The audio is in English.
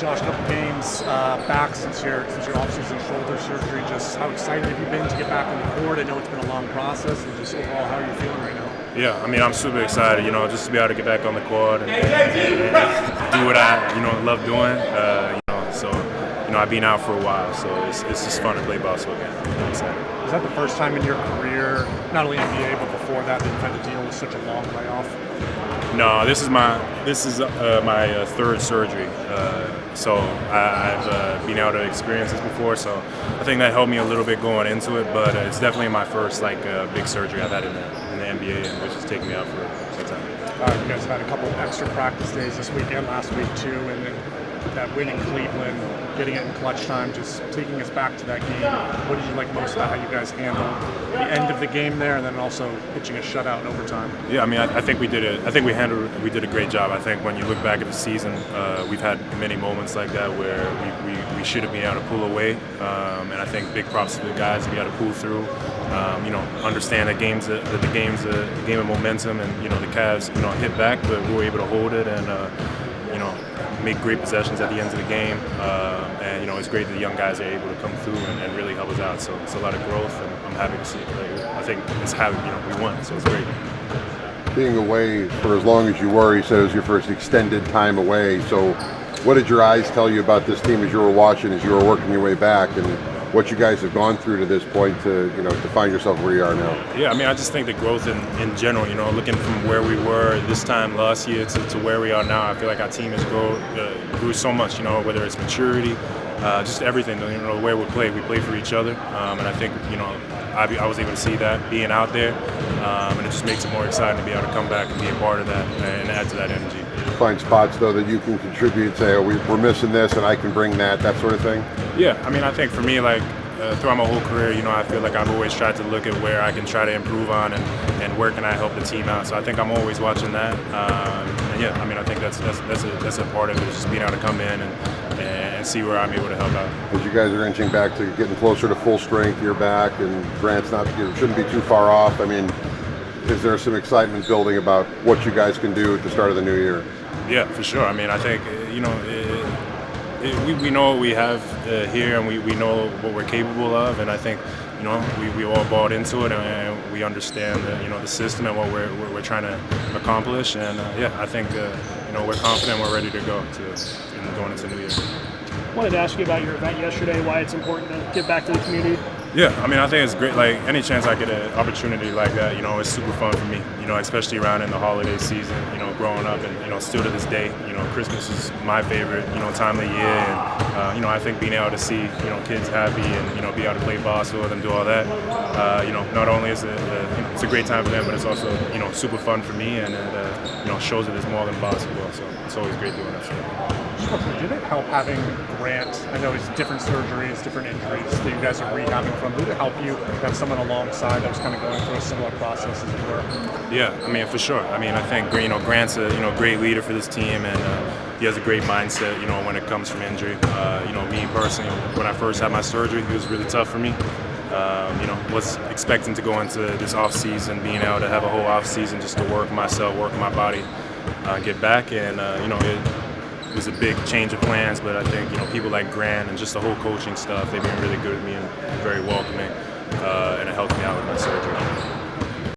Josh, a couple games back since your off-season shoulder surgery. Just how excited have you been to get back on the court? I know it's been a long process, and just overall, how are you feeling right now? Yeah, I mean, I'm super excited, just to be able to get back on the court and do what I, love doing. I've been out for a while, so it's just fun to play basketball again. I'm excited. Is that the first time in your career, not only NBA, but before that you've had to deal with such a long layoff? No, this is my third surgery. So I've been able to experience this before, so I think that helped me a little bit going into it. But it's definitely my first big surgery I've had in the NBA, and which has taken me out for some time. You guys had a couple extra practice days this week and last week too, and then that win in Cleveland, getting it in clutch time, just taking us back to that game. What did you like most about how you guys handled the end of the game there, and then also pitching a shutout in overtime? Yeah, I mean, I think we did it. I think we did a great job. I think when you look back at the season, we've had many moments like that where we should have been able to pull away, and I think big props to the guys to be able to pull through. Understand that the game's a game of momentum, and the Cavs hit back, but we were able to hold it and make great possessions at the end of the game. And it's great that the young guys are able to come through and really help us out. So it's a lot of growth, and I'm happy to see it. I think it's happy we won, so it's great. Being away for as long as you were, you said it was your first extended time away. So what did your eyes tell you about this team as you were watching, as you were working your way back, and what you guys have gone through to this point to to find yourself where you are now? Yeah, I mean, I just think the growth in general, looking from where we were this time last year to where we are now, I feel like our team has grew so much, whether it's maturity, just everything, the way we play for each other, and I think, I was able to see that being out there, and it just makes it more exciting to be able to come back and be a part of that and add to that energy. Find spots though that you can contribute, say, oh, we're missing this and I can bring that sort of thing? Yeah, I mean, I think for me, throughout my whole career, I feel like I've always tried to look at where I can try to improve on and where can I help the team out. So I think I'm always watching that. And yeah, I mean, I think that's a part of it, is just being able to come in and see where I'm able to help out. As you guys are inching back to getting closer to full strength, you're back, and Grant's shouldn't be too far off. I mean, is there some excitement building about what you guys can do at the start of the new year? Yeah, for sure. I mean, I think, we know what we have here, and we know what we're capable of, and I think, we all bought into it, and we understand the system and what we're trying to accomplish, and yeah, I think we're confident, we're ready to go going into the new year. I wanted to ask you about your event yesterday, why it's important to give back to the community. Yeah, I mean, I think it's great. Any chance I get an opportunity like that, it's super fun for me. Especially around in the holiday season. Growing up, and still to this day, Christmas is my favorite, time of the year. And I think being able to see, kids happy and be able to play basketball with them, do all that. Not only is it, it's a great time for them, but it's also, super fun for me, and it shows that it's more than basketball. So it's always great doing that stuff. Did it help having Grant? I know it's different surgeries, different injuries that you guys are rehabbing from. Did it help you have someone alongside that was kind of going through a similar process as it were? Yeah, I mean, for sure. I mean, I think Grant's a great leader for this team, and he has a great mindset. When it comes from injury. Me personally, when I first had my surgery, it was really tough for me. Was expecting to go into this off season, being able to have a whole off season just to work myself, work my body, get back, and it was a big change of plans, but I think people like Grant and just the whole coaching stuff, they've been really good with me and very welcoming, and it helped me out with my surgery.